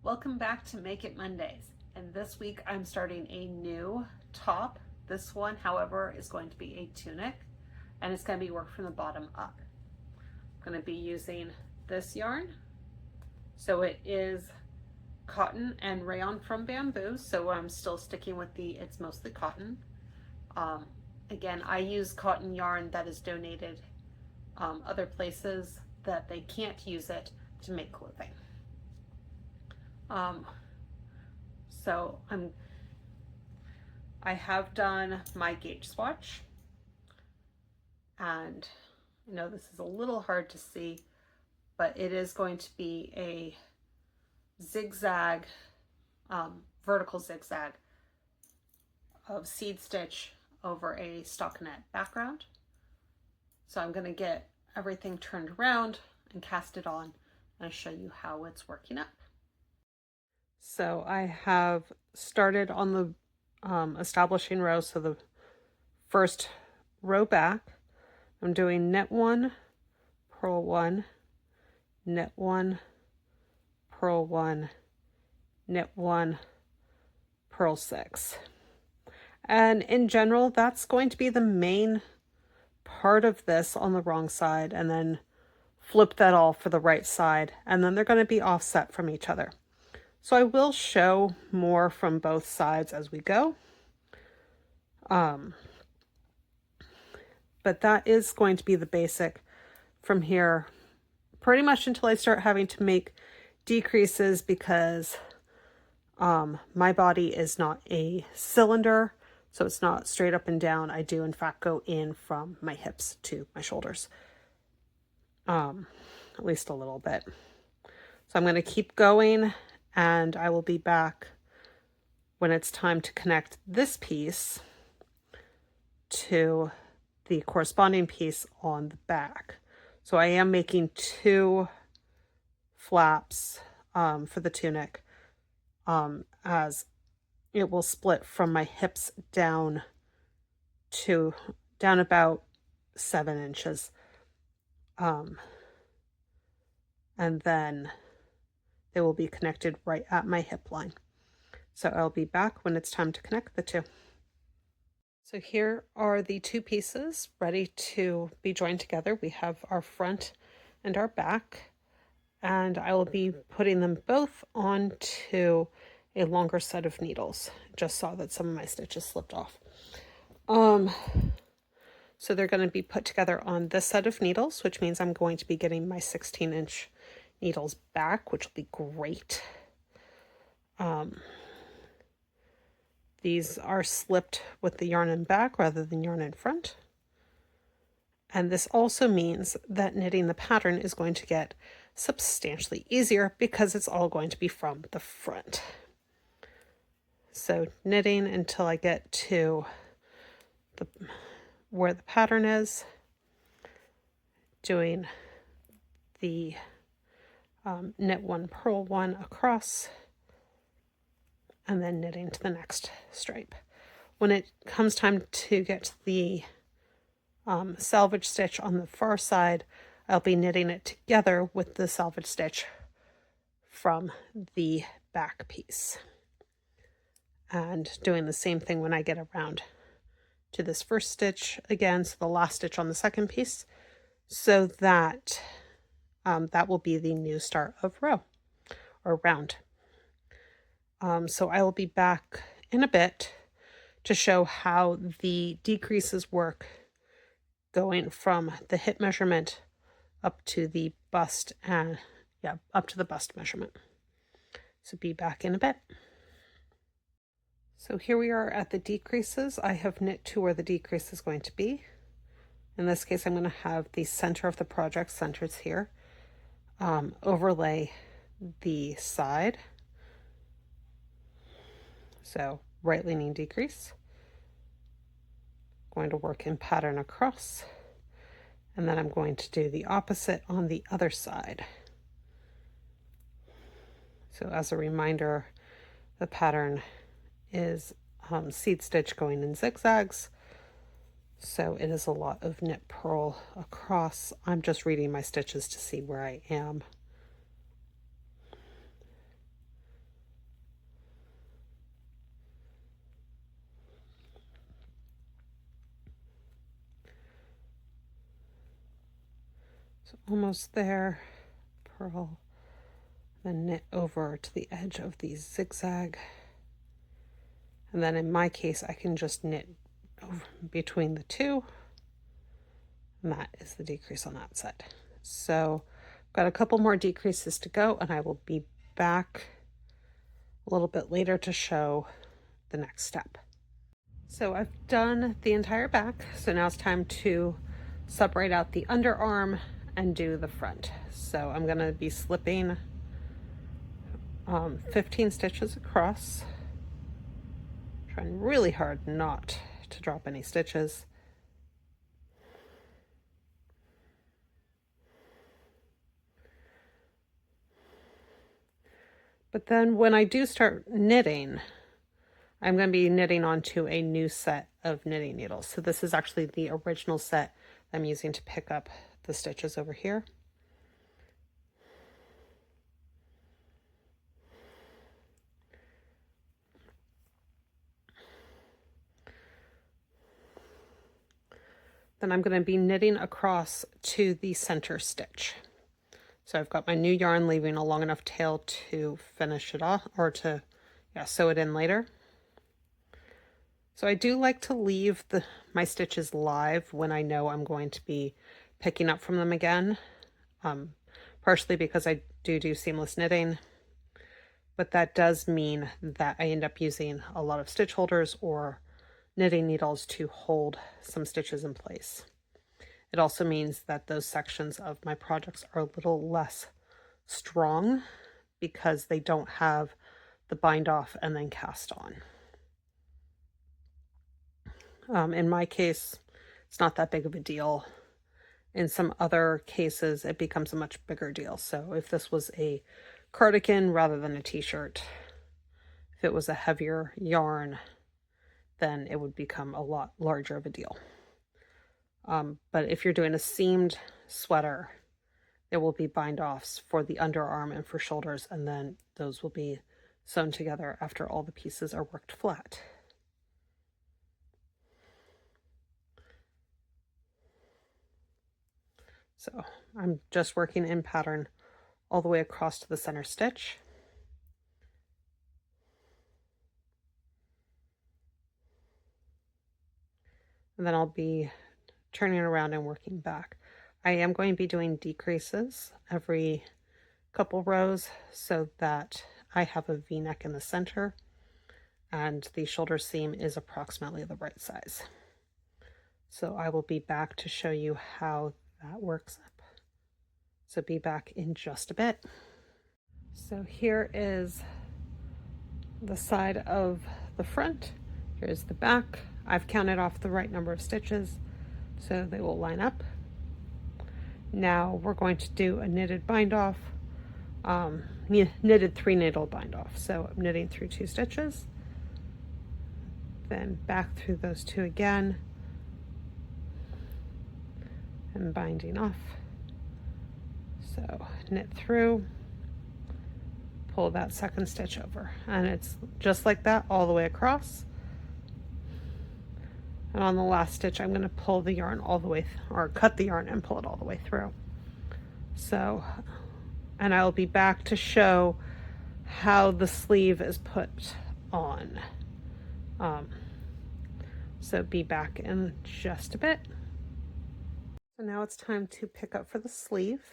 Welcome back to Make It Mondays. And this week I'm starting a new top. This one, however, is going to be a tunic and it's going to be worked from the bottom up. I'm going to be using this yarn. So it is cotton and rayon from bamboo. So I'm still sticking with it's mostly cotton. Again, I use cotton yarn that is donated other places that they can't use it to make clothing. So I have done my gauge swatch, and I know this is a little hard to see, but it is going to be a zigzag, vertical zigzag of seed stitch over a stockinette background. So I'm going to get everything turned around and cast it on and show you how it's working up. So I have started on the establishing row. So the first row back, I'm doing knit 1, purl 1, knit 1, purl 1, knit 1, purl 6. And in general, that's going to be the main part of this on the wrong side, and then flip that all for the right side, and then they're going to be offset from each other. So I will show more from both sides as we go. But that is going to be the basic from here pretty much until I start having to make decreases, because my body is not a cylinder, so it's not straight up and down. I do in fact go in from my hips to my shoulders, at least a little bit. So I'm going to keep going, and I will be back when it's time to connect this piece to the corresponding piece on the back. So I am making 2 flaps for the tunic, as it will split from my hips down about 7 inches. And then they will be connected right at my hip line. So I'll be back when it's time to connect the 2. So here are the 2 pieces ready to be joined together. We have our front and our back, and I will be putting them both onto a longer set of needles. Just saw that some of my stitches slipped off. So they're going to be put together on this set of needles, which means I'm going to be getting my 16-inch needles back, which will be great. These are slipped with the yarn in back rather than yarn in front. And this also means that knitting the pattern is going to get substantially easier because it's all going to be from the front. So knitting until I get to where the pattern is, doing the knit 1, purl 1 across, and then knitting to the next stripe. When it comes time to get the salvage stitch on the far side, I'll be knitting it together with the salvage stitch from the back piece, and doing the same thing when I get around to this first stitch again, so the last stitch on the second piece, so that that will be the new start of row or round. So I will be back in a bit to show how the decreases work, going from the hip measurement up to the bust, and up to the bust measurement. So be back in a bit. So here we are at the decreases. I have knit to where the decrease is going to be. In this case, I'm going to have the center of the project centered here, overlay the side. So right leaning decrease, going to work in pattern across, and then I'm going to do the opposite on the other side. So as a reminder, the pattern is seed stitch going in zigzags, so it is a lot of knit purl across. I'm just reading my stitches to see where I am. So almost there, purl, then knit over to the edge of the zigzag. And then in my case, I can just knit over between the two. And that is the decrease on that side. So I've got a couple more decreases to go, and I will be back a little bit later to show the next step. So I've done the entire back. So now it's time to separate out the underarm and do the front. So I'm going to be slipping 15 stitches across, trying really hard not to drop any stitches. But then when I do start knitting, I'm going to be knitting onto a new set of knitting needles. So this is actually the original set I'm using to pick up the stitches over here. Then I'm going to be knitting across to the center stitch. So I've got my new yarn, leaving a long enough tail to finish it off, or to sew it in later. So I do like to leave my stitches live when I know I'm going to be picking up from them again, partially because I do seamless knitting, but that does mean that I end up using a lot of stitch holders or knitting needles to hold some stitches in place. It also means that those sections of my projects are a little less strong because they don't have the bind off and then cast on. In my case, it's not that big of a deal. In some other cases, it becomes a much bigger deal. So if this was a cardigan rather than a t-shirt, if it was a heavier yarn, then it would become a lot larger of a deal. But if you're doing a seamed sweater, there will be bind-offs for the underarm and for shoulders, and then those will be sewn together after all the pieces are worked flat. So I'm just working in pattern all the way across to the center stitch. And then I'll be turning around and working back. I am going to be doing decreases every couple rows so that I have a V-neck in the center and the shoulder seam is approximately the right size. So I will be back to show you how that works up. So be back in just a bit. So here is the side of the front. Here's the back. I've counted off the right number of stitches so they will line up. Now we're going to do a knitted bind off, knitted 3 needle bind off. So I'm knitting through 2 stitches, then back through those 2 again, and binding off. So knit through, pull that second stitch over, and it's just like that all the way across. And on the last stitch, I'm going to pull the yarn all the way, or cut the yarn and pull it all the way through. So, and I'll be back to show how the sleeve is put on. So be back in just a bit. So now it's time to pick up for the sleeve.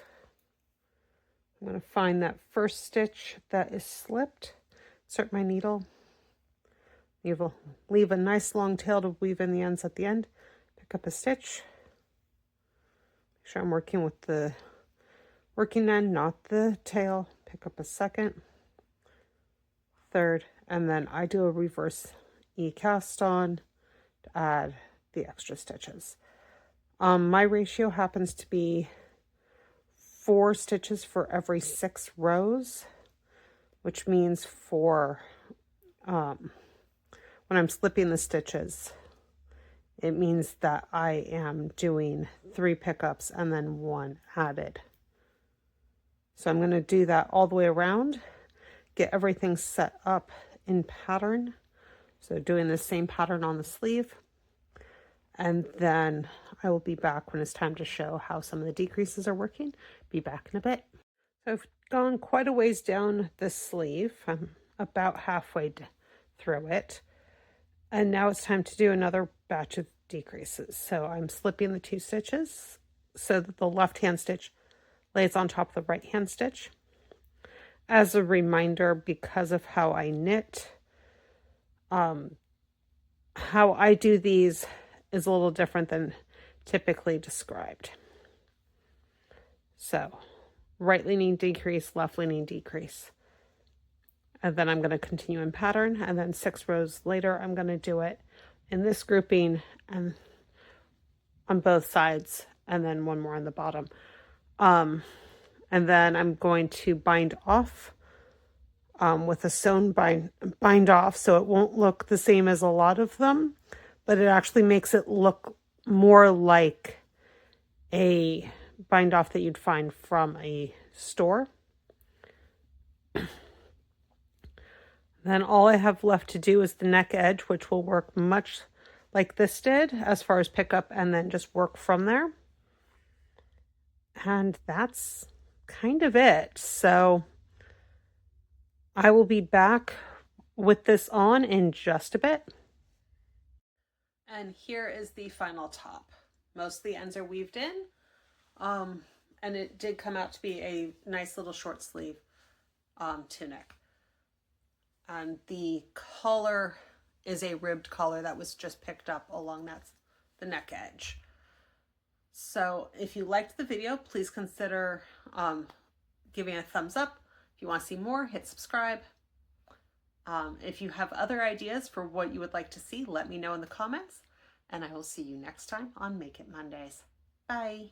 I'm going to find that first stitch that is slipped, insert my needle, leave a nice long tail to weave in the ends at the end, pick up a stitch, make sure I'm working with the working end, not the tail, pick up a second, third, and then I do a reverse E cast on to add the extra stitches. My ratio happens to be 4 stitches for every 6 rows, which means for when I'm slipping the stitches, it means that I am doing 3 pickups and then 1 added. So I'm going to do that all the way around, get everything set up in pattern. So doing the same pattern on the sleeve, and then I will be back when it's time to show how some of the decreases are working. Be back in a bit. So I've gone quite a ways down the sleeve. I'm about halfway through it. And now it's time to do another batch of decreases. So I'm slipping the 2 stitches so that the left hand stitch lays on top of the right hand stitch. As a reminder, because of how I knit, how I do these is a little different than typically described. So right leaning decrease, left leaning decrease. And then I'm going to continue in pattern, and then 6 rows later I'm going to do it in this grouping and on both sides, and then one more on the bottom. And then I'm going to bind off with a sewn bind off, so it won't look the same as a lot of them, but it actually makes it look more like a bind off that you'd find from a store. Then all I have left to do is the neck edge, which will work much like this did as far as pickup, and then just work from there. And that's kind of it. So I will be back with this on in just a bit. And here is the final top. Most of the ends are weaved in. And it did come out to be a nice little short sleeve tunic. And the collar is a ribbed collar that was just picked up along the neck edge. So if you liked the video, please consider giving a thumbs up. If you want to see more, hit subscribe. If you have other ideas for what you would like to see, let me know in the comments. And I will see you next time on Make It Mondays. Bye.